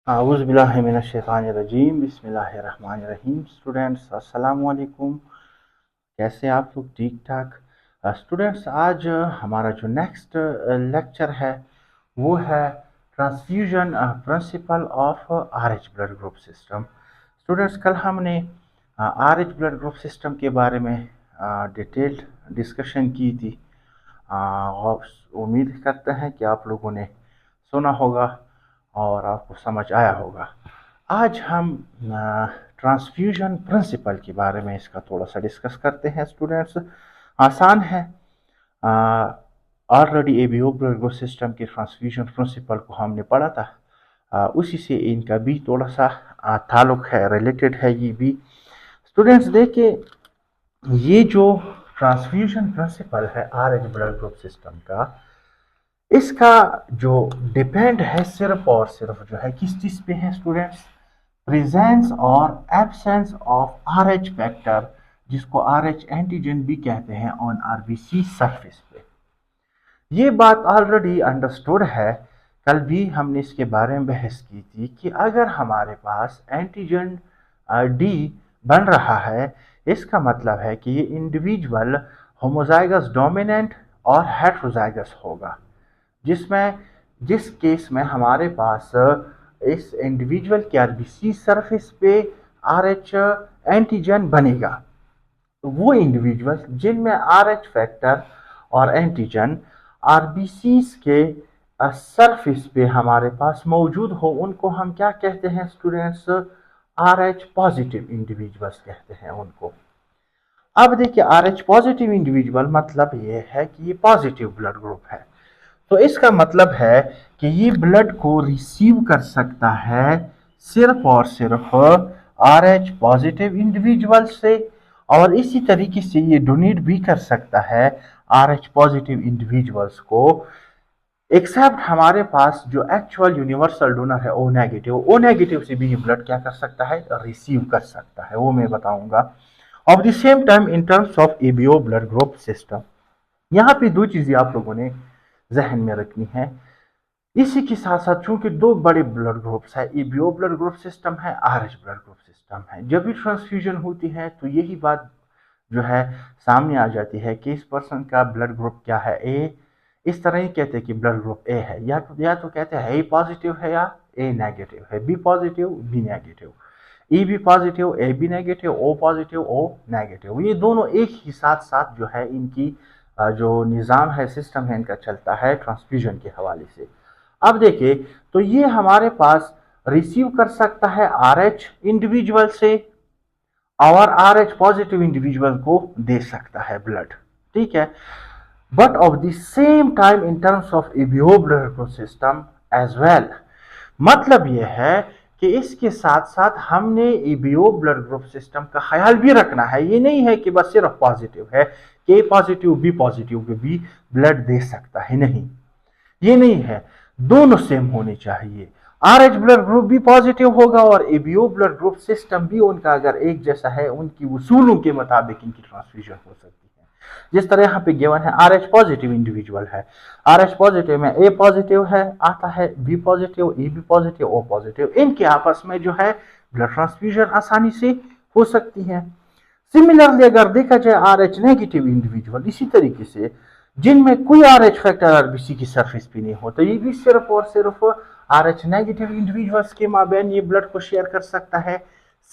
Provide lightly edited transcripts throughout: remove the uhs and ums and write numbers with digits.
औज़ुबिल्लाहिमिनश्शैतानिर्रजीम बिस्मिल्लाहिर्रहमानिर्रहीम। स्टूडेंट्स अस्सलाम वालेकुम। कैसे आप लोग? ठीक ठाक। स्टूडेंट्स, आज हमारा जो नेक्स्ट लेक्चर है वो है transfusion principle of RH blood group system. Students, कल हमने आरएच ब्लड ग्रुप सिस्टम के बारे में डिटेल्ड डिस्कशन की थी। और उम्मीद करते हैं कि आप लोगों ने सुना होगा और आपको समझ आया होगा। आज हम ट्रांसफ्यूजन प्रिंसिपल के बारे में इसका थोड़ा सा डिस्कस करते हैं। स्टूडेंट्स, आसान है। Already ABO blood group system के ट्रांसफ्यूजन प्रिंसिपल को हमने पढ़ा था। उसी से इनका भी थोड़ा सा ताल्लुक है, रिलेटेड है ये भी। स्टूडेंट्स देखिए, ये जो ट्रांसफ्यूजन प्रिंसिपल है आरएच ब्लड ग्रुप सिस्टम का, इसका जो डिपेंड है सिर्फ और सिर्फ जो है किस चीज पे है स्टूडेंट्स? प्रेजेंस और एब्सेंस ऑफ आरएच फैक्टर, जिसको आरएच एंटीजन भी कहते हैं, ऑन आरबीसी सरफेस पे। ये बात ऑलरेडी अंडरस्टूड है। कल भी हमने इसके बारे में बहस की थी कि अगर हमारे पास एंटीजन डी बन रहा है, इसका मतलब है कि ये इंडिविजुअल होमोजाइगस डोमिनेंट और हेट्रोजाइगस होगा, जिसमें जिस केस में हमारे पास इस इंडिविजुअल के आरबीसी सरफेस पे आरएच एंटीजन बनेगा। तो वो इंडिविजुअल जिनमें आरएच फैक्टर और एंटीजन आरबीसी के सरफेस पे हमारे पास मौजूद हो, उनको हम क्या कहते हैं स्टूडेंट्स? आरएच पॉजिटिव इंडिविजुअल्स कहते हैं उनको। अब देखिए, आरएच पॉजिटिव इंडिविजुअल मतलब ये है कि ये पॉजिटिव ब्लड ग्रुप है। तो इसका मतलब है कि ये ब्लड को रिसीव कर सकता है सिर्फ और सिर्फ आरएच पॉजिटिव इंडिविजुअल से, और इसी तरीके से ये डोनेट भी कर सकता है आरएच पॉजिटिव इंडिविजुअल्स को, एक्सेप्ट हमारे पास जो एक्चुअल यूनिवर्सल डोनर है ओ नेगेटिव से भी ये ब्लड क्या कर सकता है? रिसीव कर सकता है। वो मैं बताऊंगा। Of the same time, in terms of ABO blood group system, यहाँ पे दो चीजें आप लोगों ने जहन में रखनी है। इसी के साथ साथ चूंकि दो बड़े ब्लड ग्रुप्स है, एबीओ ब्लड ग्रुप सिस्टम है, आरएच ब्लड ग्रुप सिस्टम है, जब भी ट्रांसफ्यूजन होती है तो यही बात जो है सामने आ जाती है कि इस पर्सन का ब्लड ग्रुप क्या है, ए। इस तरह ही कहते हैं कि ब्लड ग्रुप ए है, या तो कहते हैं ए पॉजिटिव है या ए नेगेटिव है, B positive B negative, A B positive A B negative, O positive O negative. ये दोनों एक ही साथ साथ जो है इनकी जो निज़ाम है, सिस्टम है, इनका चलता है ट्रांसफ्यूजन के हवाले से। अब देखिए, तो ये हमारे पास रिसीव कर सकता है आरएच इंडिविजुअल से और आरएच पॉजिटिव इंडिविजुअल को दे सकता है ब्लड। ठीक है। But of the same time in terms of ABO blood system as well, मतलब यह है कि इसके साथ साथ हमने एबीओ ब्लड ग्रुप सिस्टम का ख्याल भी रखना है। ये नहीं है कि बस सिर्फ पॉजिटिव है कि पॉजिटिव बी पॉजिटिव को भी ब्लड दे सकता है, नहीं, ये नहीं है। दोनों सेम होने चाहिए। आरएच ब्लड ग्रुप भी पॉजिटिव होगा और एबीओ ब्लड ग्रुप सिस्टम भी उनका अगर एक जैसा है, उनकी उसूलों के मुताबिक इनकी ट्रांसफ्यूजन हो सकती है। जिस तरह यहाँ पे गिवन है, आरएच पॉजिटिव इंडिविजुअल है, आरएच पॉजिटिव में ए पॉजिटिव है आता है, B positive, A B positive, O positive, इनके आपस में जो है ब्लड ट्रांसफ्यूजन आसानी से हो सकती है। सिमिलरली अगर देखा जाए आरएच नेगेटिव इंडिविजुअल, इसी तरीके से जिनमें कोई आरएच फैक्टर आरबीसी की सरफेस पे नहीं होता, ये भी सिर्फ और सिर्फ आरएच नेगेटिव इंडिविजुअल्स के माबैन ये ब्लड को शेयर कर सकता है।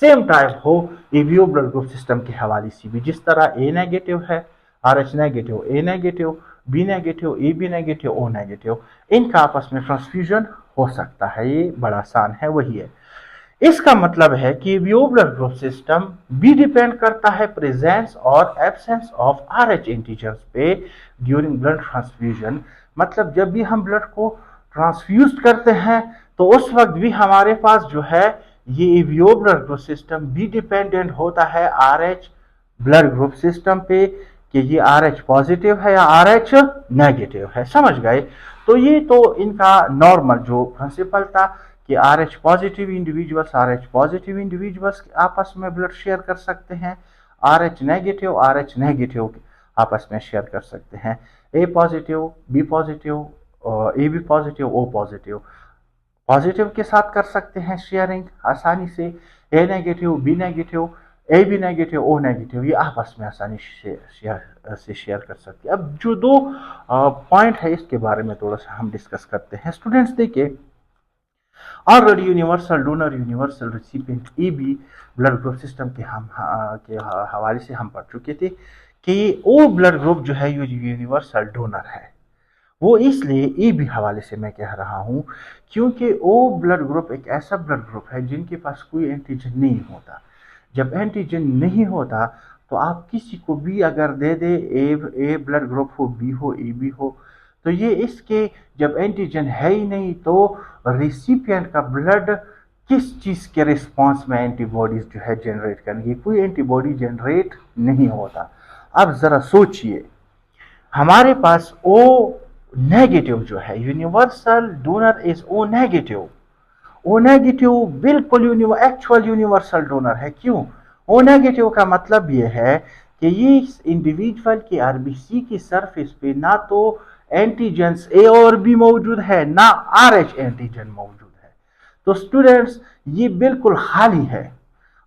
सेम टाइप हो एबीओ ब्लड ग्रुप सिस्टम के हवाले से भी, जिस तरह ए नेगेटिव है, Rh negative A negative, B negative A B negative O negative, इनका आपस में ट्रांसफ्यूजन हो सकता है। ये बड़ा आसान है, वही है। इसका मतलब है कि एबीओ ब्लड ग्रुप सिस्टम भी डिपेंड करता है प्रेजेंस और एब्सेंस ऑफ आरएच एंटीजन्स पे ड्यूरिंग ब्लड ट्रांसफ्यूजन। मतलब जब भी हम ब्लड को ट्रांसफ्यूज करते हैं तो उस वक्त भी हमारे पास जो है ये एबीओ ब्लड ग्रुप सिस्टम भी डिपेंडेंट होता है आरएच ब्लड ग्रुप सिस्टम पे कि ये आरएच पॉजिटिव है या आरएच नेगेटिव है। समझ गए? तो ये तो इनका नॉर्मल जो प्रिंसिपल था कि आरएच पॉजिटिव इंडिविजुअल्स आपस में ब्लड शेयर कर सकते हैं, आरएच नेगेटिव आपस में शेयर कर सकते हैं, A positive B positive, A B positive O positive, positive के साथ कर सकते हैं शेयरिंग आसानी से, A negative, B negative, A B negative, O negative, ये आपस में आसानी से शेयर कर सकते हैं। अब जो दो पॉइंट है इसके बारे में थोड़ा सा हम डिस्कस करते हैं। स्टूडेंट्स देखिए, already universal donor, universal recipient, A B blood group system के हवाले से हम पढ़ चुके थे कि ओ ब्लड ग्रुप जो है यूनिवर्सल डोनर है। वो इसलिए ए बी हवाले से मैं कह रहा हूँ क्योंकि ओ ब्लड ग्रुप एक ऐसा ब्लड ग्रुप है जिनके पास कोई एंटीजन नहीं होता। जब एंटीजन नहीं होता तो आप किसी को भी अगर दे दे, ए ब्लड ग्रुप हो, बी हो, ए बी हो, तो ये इसके जब एंटीजन है ही नहीं तो रिसिपिएंट का ब्लड किस चीज़ के रिस्पॉन्स में एंटीबॉडीज जो है जनरेट करेंगे, कोई एंटीबॉडी जनरेट नहीं होता। अब ज़रा सोचिए, हमारे पास ओ नेगेटिव जो है, universal donor is O negative. O negative बिल्कुल एक्चुअल यूनिवर्सल डोनर है। क्यों? ओ नेगेटिव का मतलब ये है कि ये इंडिविजुअल की आरबीसी की सरफेस पे ना तो एंटीजेंस ए और बी मौजूद है, ना आरएच एंटीजन मौजूद है। तो स्टूडेंट्स, ये बिल्कुल खाली है।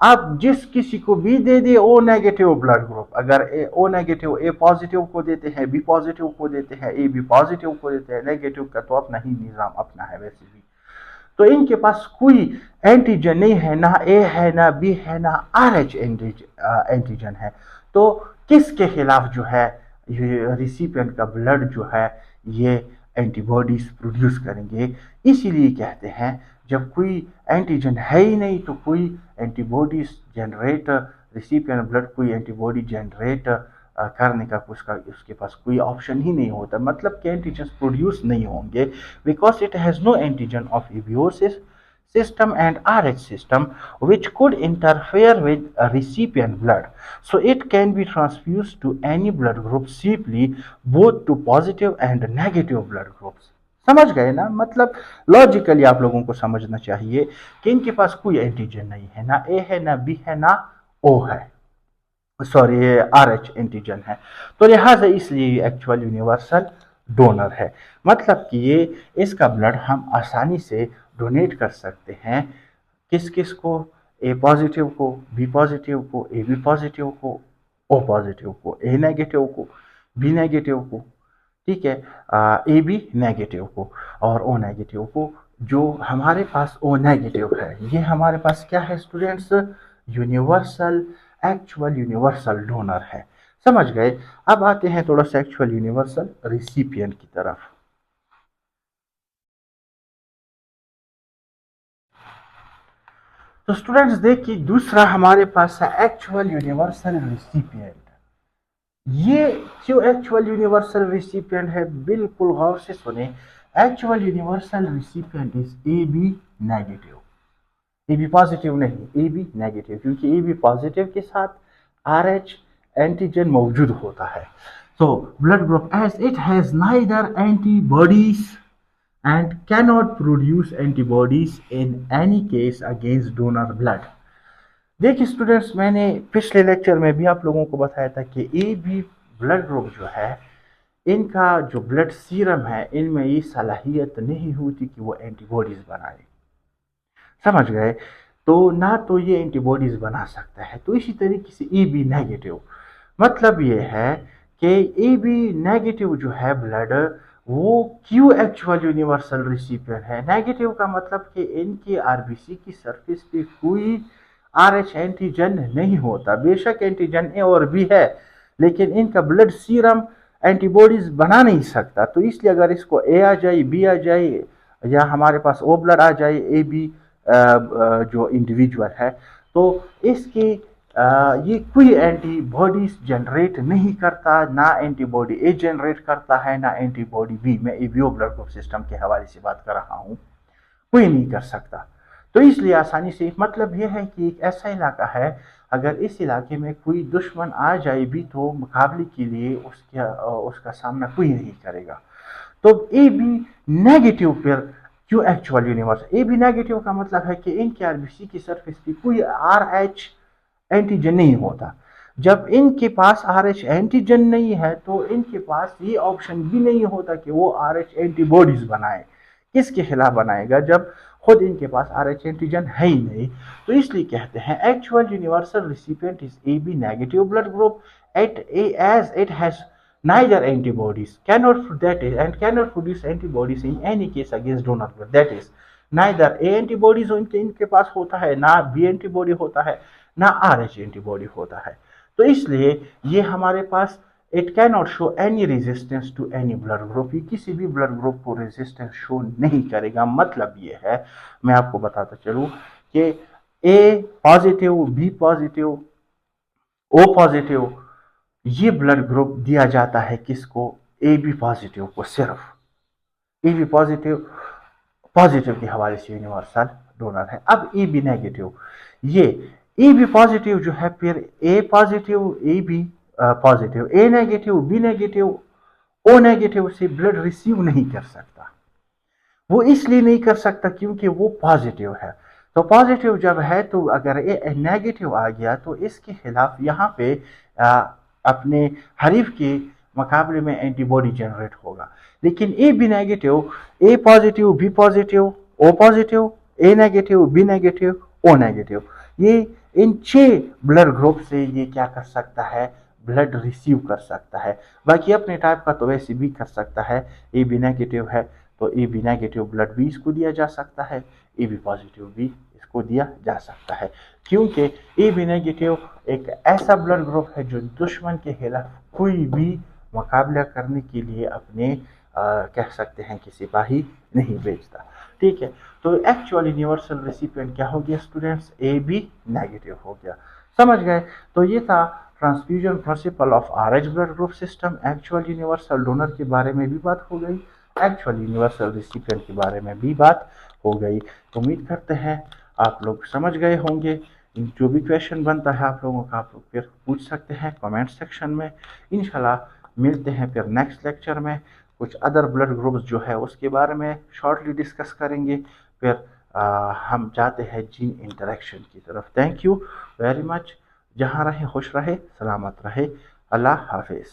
आप जिस किसी को भी दे दे ओ नेगेटिव ब्लड ग्रुप, अगर ओ नेगेटिव ए पॉजिटिव को देते हैं, बी पॉजिटिव को देते हैं, ए बी पॉजिटिव को देते हैं, नेगेटिव का तो अपना ही निज़ाम अपना है वैसे भी, तो इनके पास कोई एंटीजन नहीं है, ना ए है, ना बी है, ना आर एच एंटीजन है। तो किसके खिलाफ जो है रिसिपिएंट का ब्लड जो है ये एंटीबॉडीज प्रोड्यूस करेंगे। इसीलिए कहते हैं जब कोई एंटीजन है ही नहीं तो कोई एंटीबॉडीज जनरेट, रिसिपिएंट ब्लड कोई एंटीबॉडी जनरेट करने का उसके पास कोई ऑप्शन ही नहीं होता। मतलब कि एंटीजन प्रोड्यूस नहीं होंगे because it has no antigen of abiosis system and RH system which could interfere with a recipient blood, so it can be transfused to any blood group simply, both to positive and negative blood groups। समझ गए ना? मतलब logically आप लोगों को समझना चाहिए कि इनके पास कोई एंटीजन नहीं है, ना ए है, ना बी है, ना ओ है, सॉरी ये आर एच एंटीजन है। तो लिहाजा इसलिए एक्चुअल यूनिवर्सल डोनर है। मतलब कि ये इसका ब्लड हम आसानी से डोनेट कर सकते हैं। किस किस को? ए पॉजिटिव को, बी पॉजिटिव को, ए बी पॉजिटिव को, ओ पॉजिटिव को, ए नेगेटिव को, बी नेगेटिव को, ठीक है, ए बी नेगेटिव को और ओ नेगेटिव को। जो हमारे पास ओ नेगेटिव है ये हमारे पास क्या है students? Universal, actual universal donor है। समझ गए? अब आते हैं थोड़ा सा एक्चुअल यूनिवर्सल रिसिपिएंट की तरफ। तो स्टूडेंट्स देखिए, दूसरा हमारे पास है एक्चुअल यूनिवर्सल रिसिपिएंट। ये जो एक्चुअल यूनिवर्सल रिसिपिएंट है, बिल्कुल गौर से सुने, actual universal recipient is A B negative. A B positive नहीं, ए बी नेगेटिव, क्योंकि ए बी पॉजिटिव के साथ आर एच एंटीजन मौजूद होता है। तो blood group as it has neither antibodies and cannot produce antibodies in any case against donor blood। देखिए students, मैंने पिछले लेक्चर में भी आप लोगों को बताया था कि ए बी ब्लड ग्रुप जो है, इनका जो ब्लड सीरम है, इनमें ये सलाहियत नहीं होती कि वो एंटीबॉडीज बनाए। समझ गए? तो ना तो ये एंटीबॉडीज बना सकता है। तो इसी तरीके से ए बी नेगेटिव, मतलब ये है कि ए बी नेगेटिव जो है ब्लड, वो क्यों एक्चुअल यूनिवर्सल रिसिपिएंट है? नेगेटिव का मतलब कि इनकी आरबीसी की सरफेस पे कोई आरएच एंटीजन नहीं होता। बेशक एंटीजन ए और बी है, लेकिन इनका ब्लड सीरम एंटीबॉडीज बना नहीं सकता। तो इसलिए अगर इसको ए आ जाए, बी आ जाए, या हमारे पास ओ ब्लड आ जाए, ए बी जो इंडिविजुअल है, तो इसकी ये कोई एंटीबॉडीज जनरेट नहीं करता, ना एंटीबॉडी ए जनरेट करता है, ना एंटीबॉडी बी। मैं एबीओ ब्लड ग्रुप सिस्टम के हवाले से बात कर रहा हूँ, कोई नहीं कर सकता। तो इसलिए आसानी से, मतलब यह है कि एक ऐसा इलाका है, अगर इस इलाके में कोई दुश्मन आ जाए भी तो मुकाबले के लिए उसका सामना कोई नहीं करेगा। तो ए बी नेगेटिव पर क्यों actual universe? A B negative का मतलब है कि इनके आरबीसी की सरफेस पे कोई आर एच एंटीजन नहीं होता। जब इनके पास आर एच एंटीजन नहीं है तो इनके पास ये ऑप्शन भी नहीं होता कि वो आर एच एंटीबॉडीज बनाए। किसके खिलाफ बनाएगा? जब खुद इनके पास RH एंटीजन है ही नहीं, तो इसलिए कहते हैं actual universal recipient is AB negative blood group at as it has neither antibodies cannot that is and cannot produce antibodies in any case against donor blood, that is neither A antibodies इनके पास होता है, ना B antibody होता है, ना RH antibody होता है। तो इसलिए ये हमारे पास it can not show any resistance to any blood group, ये किसी भी ब्लड ग्रुप को रेजिस्टेंस शो नहीं करेगा। मतलब ये है, मैं आपको बताता चलूं कि A positive, B positive, O positive ये ब्लड ग्रुप दिया जाता है किसको? ए बी पॉजिटिव को। सिर्फ ए बी पॉजिटिव पॉजिटिव के हवाले से यूनिवर्सल डोनर है। अब ए बी नेगेटिव, ये ए बी पॉजिटिव जो है फिर A positive, A B positive, A negative, B negative, O negative से ब्लड रिसीव नहीं कर सकता। वो इसलिए नहीं कर सकता क्योंकि वो पॉजिटिव है। तो पॉजिटिव जब है तो अगर ए नेगेटिव आ गया तो इसके खिलाफ यहाँ पे अपने हरीफ के मुकाबले में एंटीबॉडी जनरेट होगा। लेकिन A B negative, A positive, B positive, O positive, A negative, B negative, O negative, ये इन 6 ब्लड ग्रुप से ये क्या कर सकता है? ब्लड रिसीव कर सकता है। बाकी अपने टाइप का तो वैसे भी कर सकता है। ए बी नेगेटिव है तो ए बी नेगेटिव ब्लड भी इसको दिया जा सकता है, ए बी पॉजिटिव भी इसको दिया जा सकता है, क्योंकि ए बी नेगेटिव एक ऐसा ब्लड ग्रुप है जो दुश्मन के खिलाफ कोई भी मुकाबला करने के लिए अपने कह सकते हैं कि सिपाही नहीं भेजता। ठीक है, तो एक्चुअल यूनिवर्सल रेसिपिएंट क्या हो गया स्टूडेंट्स? ए बी नेगेटिव हो गया। समझ गए? तो ये था transfusion principle of RH blood group system. Actual universal donor के बारे में भी बात हो गई, एक्चुअल यूनिवर्सल रिसिपिएंट के बारे में भी बात हो गई। उम्मीद करते हैं आप लोग समझ गए होंगे। जो भी क्वेश्चन बनता है आप लोगों का, आप लोग फिर पूछ सकते हैं कमेंट सेक्शन में। इंशाल्लाह मिलते हैं फिर नेक्स्ट लेक्चर में। कुछ अदर ब्लड ग्रुप्स जो है उसके बारे में शॉर्टली डिस्कस करेंगे। फिर हम जाते हैं जीन इंटरेक्शन की तरफ। Thank you very much. जहाँ रहे खुश रहे, सलामत रहे। अल्लाह हाफिज़।